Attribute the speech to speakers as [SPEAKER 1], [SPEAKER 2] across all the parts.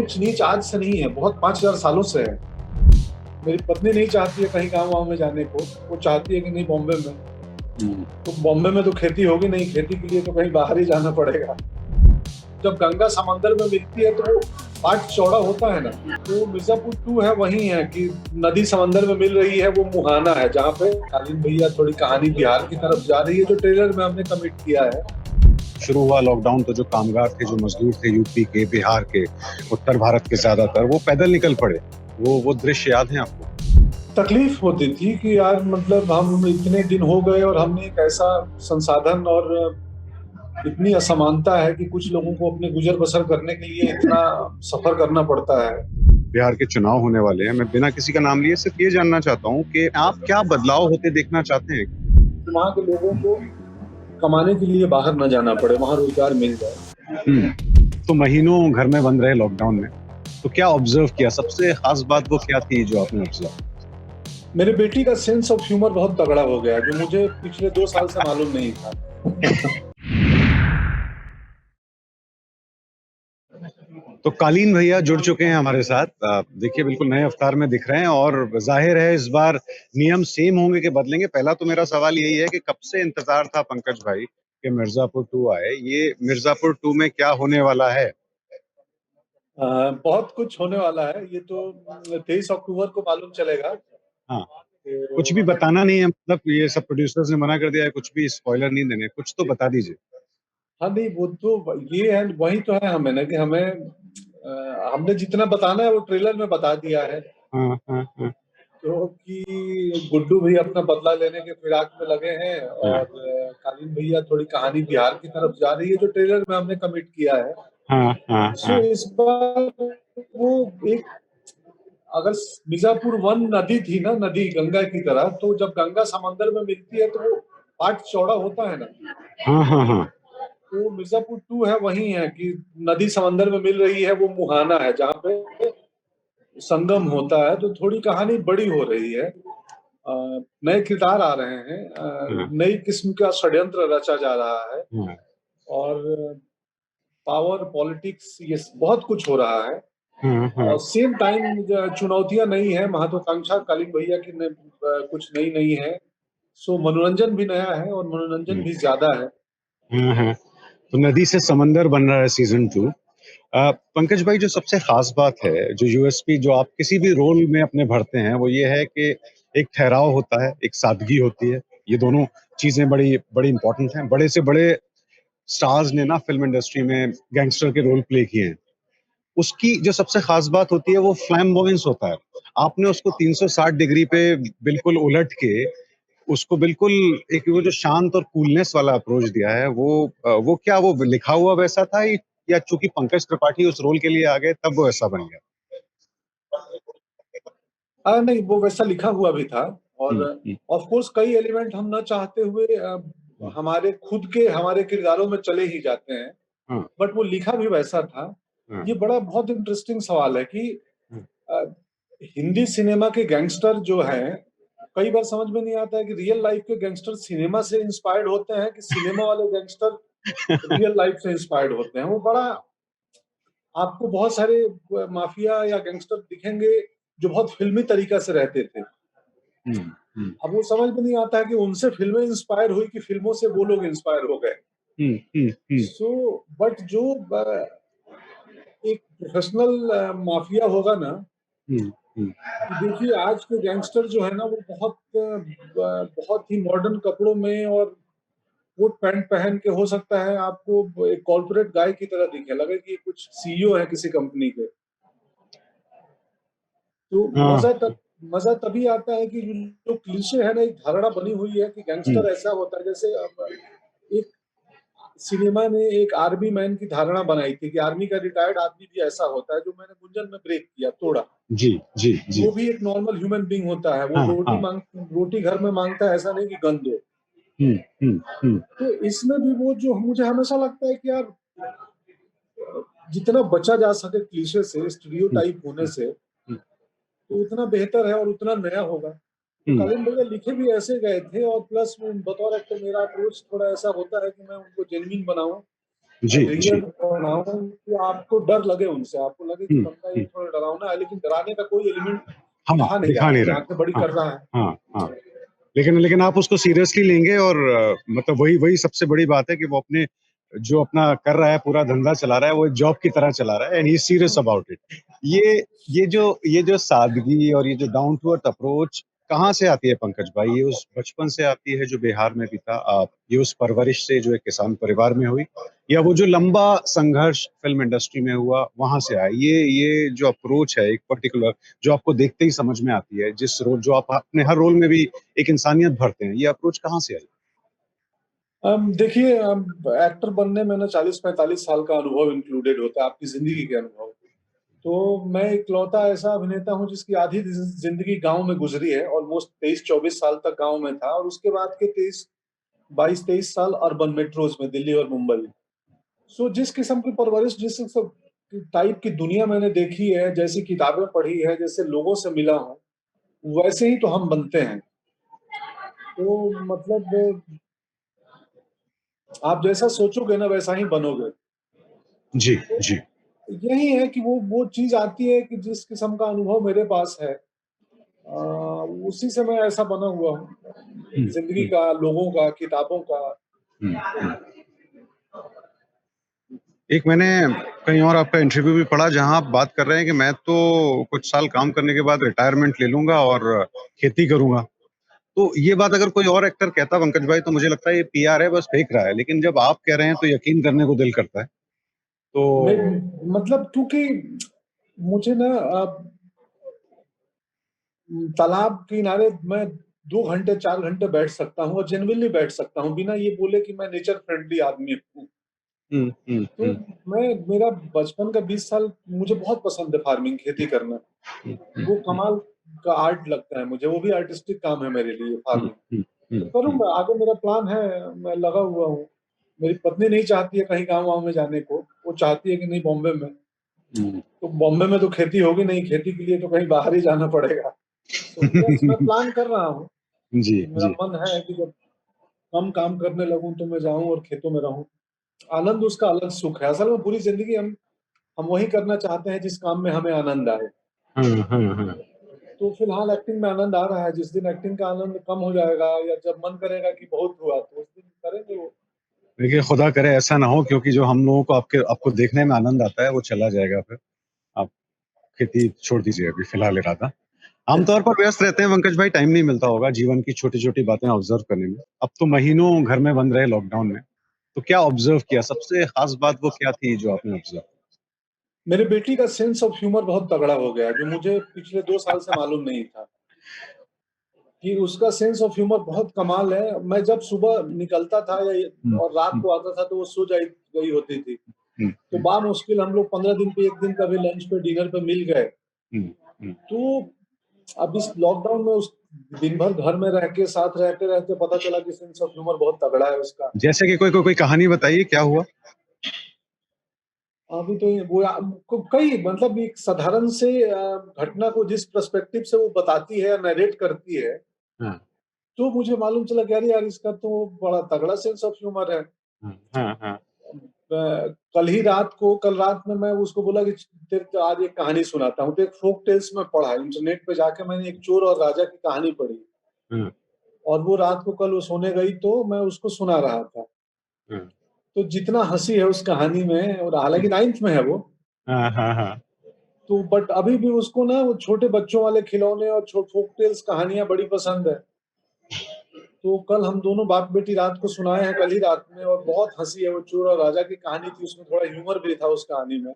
[SPEAKER 1] ऊंच नीच आज से नहीं है, बहुत 5,000 सालों से है। मेरी पत्नी नहीं चाहती है कहीं गाँव वाँव में जाने को, वो चाहती है कि नहीं बॉम्बे में। तो बॉम्बे में तो खेती होगी नहीं, खेती के लिए तो कहीं बाहर ही जाना पड़ेगा। जब गंगा समंदर में मिलती है तो वो पार्ट चौड़ा होता है ना, तो मिर्जापुर 2 है वही है कि नदी समंदर में मिल रही है, वो मुहाना है जहाँ पे कालीन भैया थोड़ी कहानी बिहार की तरफ जा रही है, जो ट्रेलर में हमने कमिट किया है।
[SPEAKER 2] शुरू हुआ लॉकडाउन तो जो कामगार थे, जो मजदूर थे यूपी के, बिहार के, उत्तर भारत के ज्यादातर, वो पैदल निकल पड़े। वो दृश्य याद है आपको?
[SPEAKER 1] तकलीफ होती थी कि यार मतलब हम इतने दिन हो गए और हमने एक ऐसा संसाधन और इतनी असमानता है कि कुछ लोगों को अपने गुजर बसर करने के लिए इतना सफर करना पड़ता है।
[SPEAKER 2] बिहार के चुनाव होने वाले हैं। मैं बिना किसी का नाम लिए सिर्फ ये जानना चाहता हूँ कि आप क्या बदलाव होते देखना चाहते हैं?
[SPEAKER 1] वहाँ के लोगों को कमाने के लिए बाहर न जाना पड़े, वहाँ रोजगार मिल जाए।
[SPEAKER 2] तो महीनों घर में बंद रहे लॉकडाउन में, तो क्या ऑब्जर्व किया? सबसे खास बात वो क्या थी जो आपने ऑब्जर्व?
[SPEAKER 1] मेरे बेटी का सेंस ऑफ ह्यूमर बहुत तगड़ा हो गया, जो मुझे पिछले 2 साल से मालूम नहीं था।
[SPEAKER 2] तो कालीन भैया जुड़ चुके हैं हमारे साथ। देखिए बिल्कुल नए अवतार में दिख रहे हैं और जाहिर है इस बार नियम सेम होंगे कि बदलेंगे। पहला तो मेरा सवाल यही है कि कब से इंतजार था पंकज भाई कि मिर्जापुर 2 आए? ये मिर्जापुर 2 में क्या होने वाला है?
[SPEAKER 1] बहुत कुछ होने वाला है, ये तो 23 अक्टूबर को मालूम चलेगा।
[SPEAKER 2] हाँ,
[SPEAKER 1] तो
[SPEAKER 2] कुछ भी बताना नहीं है, मतलब ये सब प्रोड्यूसर्स ने मना कर दिया है, कुछ भी स्पॉइलर नहीं देने, कुछ तो बता दीजिए।
[SPEAKER 1] हाँ नहीं, वो तो ये है, वही तो है हमें ना कि हमें हमने जितना बताना है वो ट्रेलर में बता दिया है।
[SPEAKER 2] हाँ हाँ हाँ
[SPEAKER 1] क्योंकि गुड्डू भी अपना बदला लेने के फिराक में लगे हैं
[SPEAKER 2] हाँ
[SPEAKER 1] और कालीन भैया थोड़ी कहानी बिहार की तरफ जा रही है, जो ट्रेलर में हमने कमिट किया है।
[SPEAKER 2] हाँ हाँ
[SPEAKER 1] सो इस बार वो एक, अगर मिर्जापुर 1 नदी थी ना, नदी गंगा की तरह, तो जब गंगा समंदर में मिलती है तो वो पार्ट चौड़ा होता है ना,
[SPEAKER 2] हाँ हाँ हाँ।
[SPEAKER 1] तो मिर्जापुर 2 है वही है कि नदी समंदर में मिल रही है, वो मुहाना है जहाँ पे संगम होता है, तो थोड़ी कहानी बड़ी हो रही है। नए किरदार आ रहे हैं,
[SPEAKER 2] हाँ,
[SPEAKER 1] नई किस्म का षड्यंत्र रचा जा रहा है
[SPEAKER 2] हाँ,
[SPEAKER 1] और पावर पॉलिटिक्स ये बहुत कुछ हो रहा है।
[SPEAKER 2] हाँ, हाँ।
[SPEAKER 1] सेम टाइम चुनौतियां नई है, महत्वाकांक्षा कालीन भैया की कुछ नई नई है। सो मनोरंजन भी नया है और मनोरंजन भी ज्यादा है।
[SPEAKER 2] हाँ, हाँ। तो नदी से समंदर बन रहा है सीजन 2। पंकज भाई, जो सबसे खास बात है, जो यूएसपी जो आप किसी भी रोल में अपने भरते हैं, वो ये है कि एक ठहराव होता है, एक सादगी होती है। ये दोनों चीजें बड़ी बड़ी इंपॉर्टेंट हैं। बड़े से बड़े स्टार्स ने ना फिल्म इंडस्ट्री में गैंगस्टर के रोल प्ले किए हैं। उसकी जो सबसे खास बात होती है वो फ्लैम्बॉयंस होता है। आपने उसको 360 डिग्री पे बिल्कुल उलट के उसको बिल्कुल एक वो जो शांत और कूलनेस वाला अप्रोच दिया है, वो क्या वो लिखा हुआ वैसा था या चूंकि पंकज त्रिपाठी उस रोल के लिए आ गए तब वो ऐसा बन गया?
[SPEAKER 1] नहीं, वो वैसा लिखा हुआ भी था और
[SPEAKER 2] हम्म,
[SPEAKER 1] ऑफ कोर्स कई एलिमेंट हम न चाहते हुए
[SPEAKER 2] हम्म,
[SPEAKER 1] हमारे खुद के हमारे किरदारों में चले ही जाते हैं,
[SPEAKER 2] हाँ
[SPEAKER 1] बट वो लिखा भी वैसा था।
[SPEAKER 2] हाँ
[SPEAKER 1] ये बड़ा बहुत इंटरेस्टिंग सवाल है कि
[SPEAKER 2] हाँ
[SPEAKER 1] अ, हिंदी सिनेमा के गैंगस्टर जो हैं, कई बार समझ में नहीं आता है कि रियल लाइफ के गैंगस्टर सिनेमा से इंस्पायर्ड होते हैं कि सिनेमा वाले गैंगस्टर रियल लाइफ से इंस्पायर्ड होते हैं। वो बड़ा, आपको बहुत सारे माफिया या गैंगस्टर दिखेंगे जो बहुत फिल्मी तरीका से रहते थे।
[SPEAKER 2] हम्म, हम्म,
[SPEAKER 1] अब वो समझ में नहीं आता है कि उनसे फिल्में इंस्पायर हुई कि फिल्मों से वो लोग इंस्पायर हो गए।
[SPEAKER 2] हम्म,
[SPEAKER 1] सो बट जो एक प्रोफेशनल माफिया होगा ना,
[SPEAKER 2] हम्म, हम्म,
[SPEAKER 1] कि देखिए आज के गैंगस्टर जो है ना, वो बहुत बहुत ही मॉडर्न कपड़ों में और कोट पैंट पहन के, हो सकता है आपको एक कॉर्पोरेट गाय की तरह दिखे, लगे कि कुछ सीईओ है किसी कंपनी के। तो
[SPEAKER 2] हाँ,
[SPEAKER 1] मजा तभी आता है कि जो क्लीशे है ना, एक धारणा बनी हुई है कि
[SPEAKER 2] हम्म,
[SPEAKER 1] गैंगस्टर ऐसा होता है, जैसे अब एक सिनेमा ने एक आर्मी मैन की धारणा बनाई थी कि आर्मी का रिटायर्ड आदमी भी ऐसा होता है, जो मैंने गुंजन में ब्रेक किया, तोड़ा।
[SPEAKER 2] जी जी जी।
[SPEAKER 1] वो भी एक नॉर्मल ह्यूमन बीइंग होता है, वो
[SPEAKER 2] हाँ हाँ।
[SPEAKER 1] रोटी घर में मांगता है, ऐसा नहीं कि गन दो।
[SPEAKER 2] हम्म, हम्म, हम्म,
[SPEAKER 1] तो इसमें भी वो, जो मुझे हमेशा लगता है कि यार जितना बचा जा सके क्लीशे से,
[SPEAKER 2] हम्म,
[SPEAKER 1] स्टीरियोटाइप होने से,
[SPEAKER 2] हम्म,
[SPEAKER 1] तो उतना बेहतर है और उतना नया होगा। तो
[SPEAKER 2] हम्म,
[SPEAKER 1] कालीन भैया लिखे भी ऐसे गए थे और प्लस बतौर एक्टर मेरा अप्रोच थोड़ा ऐसा होता है कि मैं उनको जेन्युइन बनाऊं
[SPEAKER 2] जी
[SPEAKER 1] रियल
[SPEAKER 2] जी।
[SPEAKER 1] बनाऊं कि आपको डर लगे उनसे, आपको लगे कि बंदा ये
[SPEAKER 2] हम्म।
[SPEAKER 1] थोड़ा डरावना है, लेकिन डराने का कोई एलिमेंट
[SPEAKER 2] हाँ,
[SPEAKER 1] दिखा नहीं
[SPEAKER 2] दिखा
[SPEAKER 1] रहा
[SPEAKER 2] नहीं
[SPEAKER 1] है,
[SPEAKER 2] रहा है।
[SPEAKER 1] आंखें बड़ी
[SPEAKER 2] हाँ
[SPEAKER 1] कर रहा है।
[SPEAKER 2] हाँ हाँ। लेकिन लेकिन आप उसको सीरियसली लेंगे और मतलब वही वही सबसे बड़ी बात है कि वो अपने जो अपना कर रहा है, पूरा धंधा चला रहा है, वो एक जॉब की तरह चला रहा है and he is serious about it. ये ये जो सादगी और ये जो डाउन टू अर्थ अप्रोच कहाँ से आती है पंकज भाई? ये उस बचपन से आती है जो बिहार में भी था, आप ये उस परवरिश से जो एक किसान परिवार में हुई, या वो जो लंबा संघर्ष फिल्म इंडस्ट्री में हुआ वहां से आया? ये जो अप्रोच है एक पर्टिकुलर, जो आपको देखते ही समझ में आती है, जिस रोल जो आप अपने हर रोल में भी एक इंसानियत भरते हैं, ये अप्रोच कहाँ से आई?
[SPEAKER 1] देखिए, एक्टर बनने में ना 40-45 साल का अनुभव इंक्लूडेड होता है, आपकी जिंदगी के अनुभव। तो मैं इकलौता ऐसा अभिनेता हूँ जिसकी आधी जिंदगी गांव में गुजरी है, ऑलमोस्ट 23-24 साल तक गांव में था, और उसके बाद के 22-23 साल अर्बन मेट्रोज में, दिल्ली और मुंबई। सो जिस किस्म की परवरिश, जिस सब टाइप की दुनिया मैंने देखी है, जैसी किताबें पढ़ी है, जैसे लोगों से मिला हूँ, वैसे ही तो हम बनते हैं। तो मतलब आप जैसा सोचोगे ना वैसा ही बनोगे।
[SPEAKER 2] जी
[SPEAKER 1] तो
[SPEAKER 2] जी।
[SPEAKER 1] यही है कि वो चीज आती है कि जिस किस्म का अनुभव मेरे पास है, उसी से मैं ऐसा बना हुआ हूँ,
[SPEAKER 2] हम्म,
[SPEAKER 1] जिंदगी
[SPEAKER 2] हम्म,
[SPEAKER 1] का, लोगों का, किताबों का।
[SPEAKER 2] हम्म। एक मैंने कहीं और आपका इंटरव्यू भी पढ़ा जहां आप बात कर रहे हैं कि मैं तो कुछ साल काम करने के बाद रिटायरमेंट ले लूंगा और खेती करूंगा। तो ये बात अगर कोई और एक्टर कहता पंकज भाई, तो मुझे लगता है ये पीआर है, बस फेंक रहा है। लेकिन जब आप कह रहे हैं तो यकीन करने को दिल करता है।
[SPEAKER 1] मैं
[SPEAKER 2] तो
[SPEAKER 1] मतलब क्योंकि मुझे ना तालाब किनारे मैं 2 घंटे 4 घंटे बैठ सकता हूँ, और जेन्युइनली बैठ सकता हूँ, बिना ये बोले कि मैं नेचर फ्रेंडली आदमी हूँ। तो
[SPEAKER 2] हम्म।
[SPEAKER 1] मेरा बचपन का 20 साल मुझे बहुत पसंद है, फार्मिंग, खेती करना। वो कमाल का आर्ट लगता है मुझे, वो भी आर्टिस्टिक काम है मेरे लिए,
[SPEAKER 2] हम्म,
[SPEAKER 1] फार्मिंग।
[SPEAKER 2] हम्म,
[SPEAKER 1] तो
[SPEAKER 2] हम्म,
[SPEAKER 1] करूंगा आगे, मेरा प्लान है, मैं लगा हुआ हूँ। मेरी पत्नी नहीं चाहती है कहीं गाँव वाँव में जाने को, वो चाहती है कि नहीं बॉम्बे में।
[SPEAKER 2] हम्म,
[SPEAKER 1] तो बॉम्बे में तो खेती होगी नहीं, खेती के लिए तो कहीं बाहर ही जाना पड़ेगा। तो यस, मैं प्लान कर रहा हूँ
[SPEAKER 2] जी
[SPEAKER 1] कि मेरा
[SPEAKER 2] जी।
[SPEAKER 1] मन है कि जब कम काम करने लगूं तो मैं जाऊं और खेतों में रहूं। आनंद उसका अलग सुख है, असल में पूरी जिंदगी हम वही करना चाहते हैं जिस काम में हमें आनंद आए।
[SPEAKER 2] हाँ।
[SPEAKER 1] तो फिलहाल एक्टिंग में आनंद आ रहा है, जिस दिन एक्टिंग का आनंद कम हो जाएगा, या जब मन करेगा कि बहुत हुआ, तो उस दिन करेंगे वो।
[SPEAKER 2] देखिए, खुदा करे ऐसा ना हो, क्योंकि जो हम लोगों को आपको देखने में आनंद आता है वो चला जाएगा फिर। आप खेती छोड़ दीजिए अभी फिलहाल इरादा। आमतौर पर व्यस्त रहते हैं पंकज भाई, टाइम नहीं मिलता होगा जीवन की छोटी छोटी बातें ऑब्जर्व करने में। अब तो महीनों घर में बंद रहे लॉकडाउन में, तो क्या ऑब्जर्व किया? सबसे खास बात वो क्या थी जो आपने ऑब्जर्व?
[SPEAKER 1] मेरी बेटी का सेंस ऑफ ह्यूमर बहुत तगड़ा हो गया, जो मुझे पिछले 2 साल से मालूम नहीं था कि उसका सेंस ऑफ ह्यूमर बहुत कमाल है। मैं जब सुबह निकलता था
[SPEAKER 2] हम्म,
[SPEAKER 1] और रात
[SPEAKER 2] हम्म,
[SPEAKER 1] को आता था तो वो सो गई होती थी।
[SPEAKER 2] हम्म,
[SPEAKER 1] तो मुश्किल हम लोग 15 दिन पे एक दिन कभी लंच पे, डिनर पे मिल गए।
[SPEAKER 2] हम्म, हम्म।
[SPEAKER 1] तो अब इस लॉकडाउन में उस दिन भर घर में रह के, साथ रहते रहते पता चला कि सेंस ऑफ ह्यूमर बहुत तगड़ा है उसका।
[SPEAKER 2] जैसे कि कोई कहानी बताइए, क्या हुआ?
[SPEAKER 1] अभी तो कई, मतलब एक साधारण से घटना को जिस पर्सपेक्टिव से वो बताती है या नरेट करती है,
[SPEAKER 2] हाँ
[SPEAKER 1] तो मुझे मालूम चला कि अरे यार, इसका तो बड़ा तगड़ा सेंस ऑफ ह्यूमर है।
[SPEAKER 2] हाँ।
[SPEAKER 1] कल रात में मैं उसको बोला कि तेरे को आज एक कहानी सुनाता हूँ, तो एक फोक टेल्स में पढ़ा, इंटरनेट पे जाके मैंने एक चोर और राजा की कहानी पढ़ी।
[SPEAKER 2] हाँ
[SPEAKER 1] और वो रात को कल वो सोने गई तो मैं उसको सुना रहा था।
[SPEAKER 2] हाँ
[SPEAKER 1] तो जितना हंसी है उस कहानी में, और हालांकि 9th में है वो,
[SPEAKER 2] हाँ।
[SPEAKER 1] तो बट अभी भी उसको ना वो छोटे बच्चों वाले खिलौने और फोक टेल्स कहानियां बड़ी पसंद है। तो कल हम दोनों बाप बेटी रात को सुनाए हैं, कल ही रात में, और बहुत हंसी है। वो चोर और राजा की कहानी थी, उसमें थोड़ा ह्यूमर भी था उस कहानी में।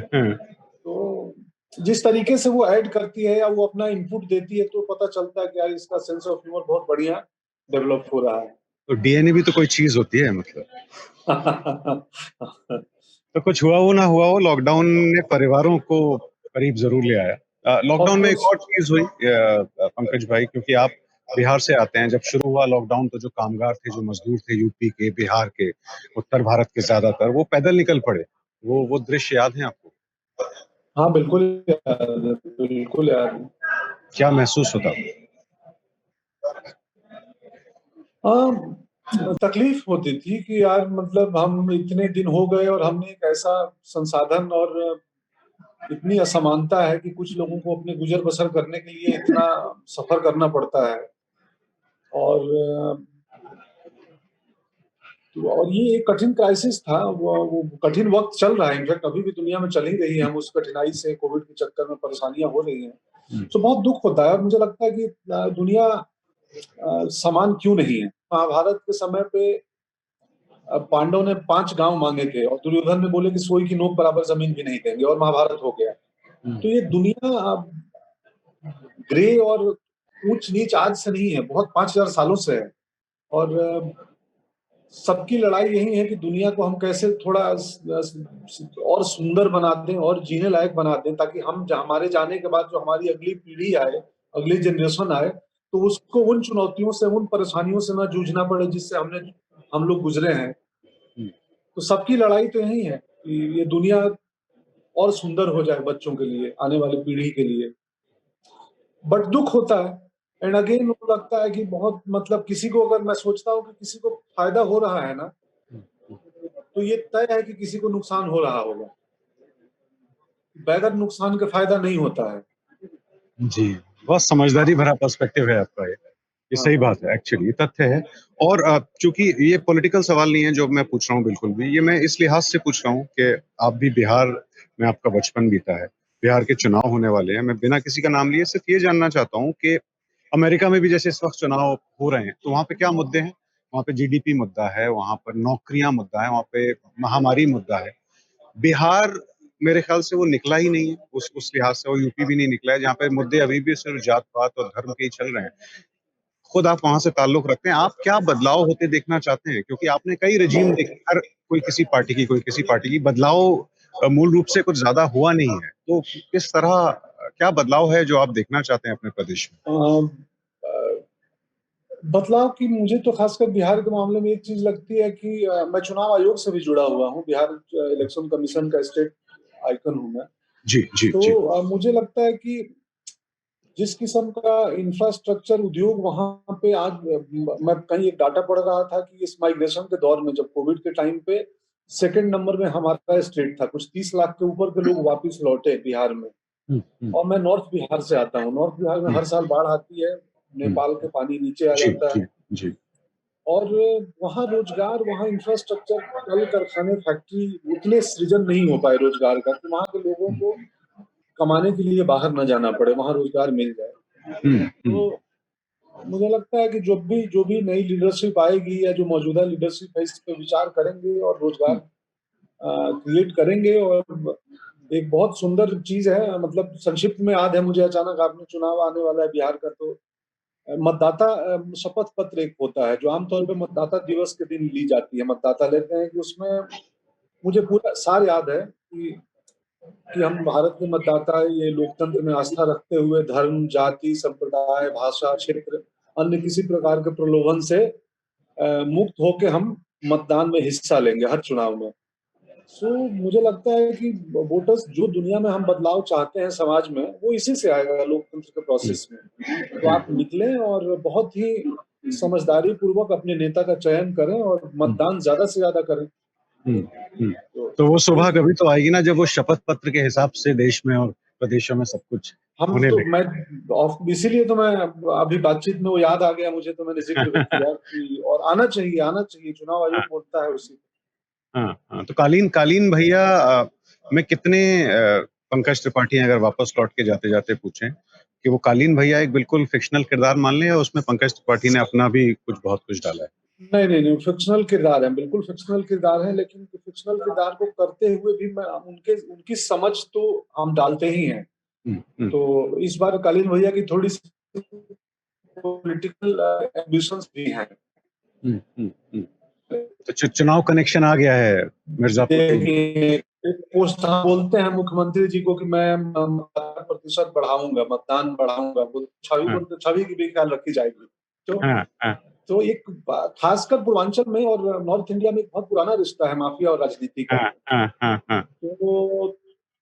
[SPEAKER 2] हाँ।
[SPEAKER 1] तो जिस तरीके से वो ऐड करती है या वो अपना इनपुट देती है, तो पता चलता है कि यार, इसका सेंस ऑफ ह्यूमर बहुत बढ़िया डेवलप हो रहा
[SPEAKER 2] तो डीएनए भी तो कोई चीज होती है मतलब।
[SPEAKER 1] है।
[SPEAKER 2] तो कुछ हुआ हो ना हुआ हो, लॉकडाउन ने परिवारों को करीब जरूर ले आया।
[SPEAKER 1] ऑफ
[SPEAKER 2] लॉकडाउन में एक
[SPEAKER 1] कोर्स।
[SPEAKER 2] और चीज हुई पंकज भाई, क्योंकि आप बिहार से आते हैं। जब शुरू हुआ लॉकडाउन तो जो कामगार थे, जो मजदूर थे यूपी के, बिहार के, उत्तर भारत के ज्यादातर, वो पैदल निकल पड़े। वो दृश्य याद है आपको?
[SPEAKER 1] हाँ बिल्कुल याद है, बिल्कुल याद है।
[SPEAKER 2] क्या महसूस होता?
[SPEAKER 1] हाँ, तकलीफ होती थी कि यार मतलब हम इतने दिन हो गए और हमने एक ऐसा संसाधन और इतनी असमानता है कि कुछ लोगों को अपने गुजर बसर करने के लिए इतना सफर करना पड़ता है। और और ये एक कठिन क्राइसिस था, वो कठिन वक्त चल रहा है, इनफैक्ट अभी भी दुनिया में चल ही रही है, हम उस कठिनाई से, कोविड के चक्कर में परेशानियां हो रही हैं। तो बहुत दुख होता है और मुझे लगता है कि दुनिया समान क्यों नहीं है। महाभारत के समय पे पांडव ने 5 गांव मांगे थे और दुर्योधन ने बोले कि सोई की नोक बराबर जमीन भी नहीं देंगे, और महाभारत हो गया। तो ये दुनिया ग्रे और ऊंच नीच आज से नहीं है, बहुत 5000 सालों से है। और सबकी लड़ाई यही है कि दुनिया को हम कैसे थोड़ा और सुंदर बना दें और जीने लायक बना दें, ताकि हम हमारे जाने के बाद जो हमारी अगली पीढ़ी आए, अगली जनरेशन आए, तो उसको उन चुनौतियों से, उन परेशानियों से ना जूझना पड़े जिससे हम लोग गुजरे हैं। तो सबकी लड़ाई तो यही है कि ये दुनिया और सुंदर हो जाए बच्चों के लिए, आने वाली पीढ़ी के लिए। बट दुख होता है। एंड अगेन मुझे लगता है कि बहुत मतलब किसी को, अगर मैं सोचता हूँ कि किसी को फायदा हो रहा है ना, तो ये तय है कि किसी को नुकसान हो रहा होगा। बगैर नुकसान के फायदा नहीं होता है।
[SPEAKER 2] जी, बहुत समझदारी भरा पर्सपेक्टिव है आपका ये सही बात है, एक्चुअली ये तथ्य है। और चूंकि ये पॉलिटिकल सवाल नहीं है जो मैं पूछ रहा हूँ, बिल्कुल भी ये मैं इस लिहाज से पूछ रहा हूँ कि आप भी बिहार में आपका बचपन बीता है, बिहार के चुनाव होने वाले हैं। मैं बिना किसी का नाम लिए सिर्फ ये जानना चाहता हूँ कि अमेरिका में भी जैसे इस वक्त चुनाव हो रहे हैं, तो वहाँ पे क्या मुद्दे हैं? वहाँ पे जीडीपी मुद्दा है, वहाँ पर नौकरियां मुद्दा है, वहाँ पे महामारी मुद्दा है। बिहार मेरे ख्याल से वो निकला ही नहीं है उस लिहाज से, और यूपी भी नहीं निकला है, जहाँ पे मुद्दे अभी भी सिर्फ जात पात और धर्म के ही चल रहे हैं। खुद आप वहां से ताल्लुक रखते हैं, आप क्या बदलाव होते देखना चाहते हैं? क्योंकि आपने कई रजीम देखे, हर कोई किसी पार्टी की, कोई किसी पार्टी की, बदलाव मूल रूप से कुछ ज्यादा हुआ नहीं है। तो किस तरह क्या बदलाव है जो आप देखना चाहते हैं अपने प्रदेश में?
[SPEAKER 1] बदलाव की मुझे तो खासकर बिहार के मामले में एक चीज लगती है कि मैं चुनाव आयोग से भी जुड़ा हुआ हूँ, बिहार इलेक्शन कमीशन का स्टेट आइकन हूँ मैं।
[SPEAKER 2] जी जी
[SPEAKER 1] तो
[SPEAKER 2] जी।
[SPEAKER 1] मुझे लगता है कि जिस किस्म का इंफ्रास्ट्रक्चर उद्योग वहां पे आज, मैं कहीं एक डाटा पढ़ रहा था कि इस माइग्रेशन के दौर में, जब कोविड के टाइम पे सेकंड नंबर में हमारा स्टेट था, कुछ 30 लाख के ऊपर के लोग वापस लौटे बिहार में। और मैं नॉर्थ बिहार से आता हूँ, नॉर्थ बिहार में हर साल बाढ़ आती है, नेपाल के पानी नीचे आ
[SPEAKER 2] जी
[SPEAKER 1] जाता है।
[SPEAKER 2] जी जी।
[SPEAKER 1] और वहाँ रोजगार, वहाँ इंफ्रास्ट्रक्चर, कल कारखाने, फैक्ट्री, उतने सृजन नहीं हो पाए रोजगार का कि वहाँ के लोगों को कमाने के लिए बाहर न जाना पड़े, वहाँ रोजगार मिल जाए। तो मुझे लगता है कि जो भी नई लीडरशिप आएगी या जो मौजूदा लीडरशिप है, इस पे विचार करेंगे और रोजगार क्रिएट करेंगे। और एक बहुत सुंदर चीज है, मतलब संक्षिप्त में याद है मुझे, अचानक आपने चुनाव आने वाला है बिहार का, तो मतदाता शपथ पत्र एक होता है जो आमतौर पे मतदाता दिवस के दिन ली जाती है, मतदाता लेते हैं, कि उसमें मुझे पूरा सार याद है कि हम भारत के मतदाता, ये लोकतंत्र में आस्था रखते हुए धर्म, जाति, संप्रदाय, भाषा, क्षेत्र, अन्य किसी प्रकार के प्रलोभन से मुक्त होके हम मतदान में हिस्सा लेंगे हर चुनाव में। सो मुझे लगता है कि वोटर्स, जो दुनिया में हम बदलाव चाहते हैं समाज में, वो इसी से आएगा, लोकतंत्र के प्रोसेस में। तो आप निकलें और बहुत ही समझदारी पूर्वक अपने नेता का चयन करें और मतदान ज्यादा से ज्यादा करें।
[SPEAKER 2] तो वो सुबह कभी तो आएगी ना जब वो शपथ पत्र के हिसाब से देश में और प्रदेशों में सब कुछ
[SPEAKER 1] हम
[SPEAKER 2] होने
[SPEAKER 1] तो
[SPEAKER 2] लगे।
[SPEAKER 1] मैं इसीलिए तो मैं अभी बातचीत में वो याद आ गया मुझे, तो मैंने जिक्र भी किया कि और आना चाहिए, आना चाहिए, चुनाव आयोग बोलता है उसी।
[SPEAKER 2] हाँ हाँ, तो कालीन कालीन भैया में कितने पंकज त्रिपाठी अगर वापस लौट के जाते जाते पूछें कि वो कालीन भैया एक बिल्कुल फिक्शनल किरदार मान लें, या उसमें पंकज त्रिपाठी ने अपना भी कुछ बहुत कुछ डाला है?
[SPEAKER 1] नहीं नहीं नहीं, फिक्शनल किरदार है, बिल्कुल फिक्शनल किरदार है, लेकिन फिक्शनल किरदार को करते हुए भी मैं उनकी समझ तो हम डालते ही हैं। तो इस बार कालीन भैया की थोड़ी सी पॉलिटिकल एम्बिशंस भी हैं।
[SPEAKER 2] तो चुनाव कनेक्शन आ गया है मिर्जापुर के लिए।
[SPEAKER 1] एक पोस्ट हम बोलते हैं मुख्यमंत्री जी को कि मैं प्रतिशत बढ़ाऊंगा, मतदान बढ़ाऊंगा, वो छवि
[SPEAKER 2] हाँ
[SPEAKER 1] को, छवि की भी ख्याल रखी जाएगी। तो
[SPEAKER 2] हाँ हाँ
[SPEAKER 1] तो एक खासकर पूर्वांचल में और नॉर्थ इंडिया में एक बहुत पुराना रिश्ता है माफिया और राजनीति का।
[SPEAKER 2] हाँ हाँ हाँ हाँ।
[SPEAKER 1] तो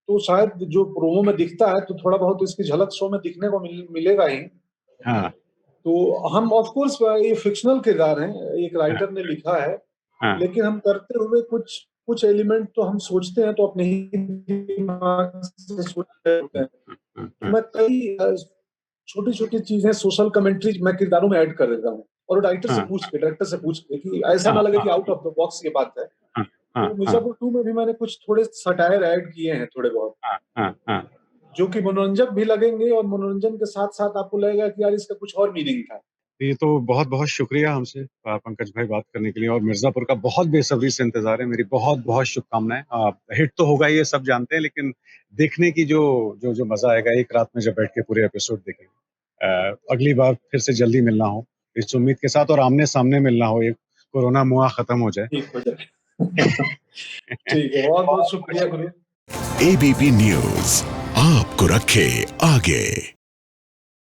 [SPEAKER 1] तो शायद जो प्रोमो में दिखता है, तो थोड़ा बहुत इसकी झलक शो में दिखने को मिलेगा ही।
[SPEAKER 2] हाँ
[SPEAKER 1] तो हम ऑफ कोर्स ये फिक्शनल किरदार हैं, एक
[SPEAKER 2] हाँ,
[SPEAKER 1] राइटर ने लिखा है,
[SPEAKER 2] हाँ,
[SPEAKER 1] लेकिन हम करते हुए कुछ कुछ एलिमेंट तो हम सोचते हैं तो अपने ही दिमाग से सोच रहे होते हैं।
[SPEAKER 2] हाँ,
[SPEAKER 1] तो
[SPEAKER 2] हाँ,
[SPEAKER 1] मैं कई छोटी-छोटी चीजें सोशल कमेंट्री मैं किरदारों में ऐड कर देता हूँ और राइटर से
[SPEAKER 2] हाँ,
[SPEAKER 1] पूछ के, डायरेक्टर से पूछ के कि ऐसा
[SPEAKER 2] हाँ,
[SPEAKER 1] ना लगे
[SPEAKER 2] हाँ,
[SPEAKER 1] कि आउट ऑफ द बॉक्स ये बात है।
[SPEAKER 2] हाँ, हाँ,
[SPEAKER 1] तो
[SPEAKER 2] हाँ,
[SPEAKER 1] मिर्जापुर 2 में भी मैंने कुछ थोड़े सटायर ऐड किए हैं थोड़े बहुत,
[SPEAKER 2] हाँ, हाँ, हाँ।
[SPEAKER 1] जो कि मनोरंजक भी लगेंगे और मनोरंजन के साथ-साथ आपको लगेगा कि यार इसका कुछ और मीनिंग था।
[SPEAKER 2] ये तो बहुत-बहुत शुक्रिया हमसे पंकज भाई बात करने के लिए, और मिर्ज़ापुर का बहुत बेसब्री से इंतज़ार है। मेरी बहुत-बहुत शुभकामनाएँ। हिट तो होगा ये सब जानते हैं, लेकिन देखने की जो मज़ा आएगा एक रात में जब बैठ के पूरे एपिसोड देखेंगे। अगली बार फिर से जल्दी मिलना हो इस उम्मीद के साथ, और आमने-सामने मिलना हो, ये कोरोना मुआ खत्म हो जाए।
[SPEAKER 1] ठीक हो जाए। ठीक है, बहुत-बहुत शुक्रिया गुरु।
[SPEAKER 3] एबीपी न्यूज आपको रखे आगे।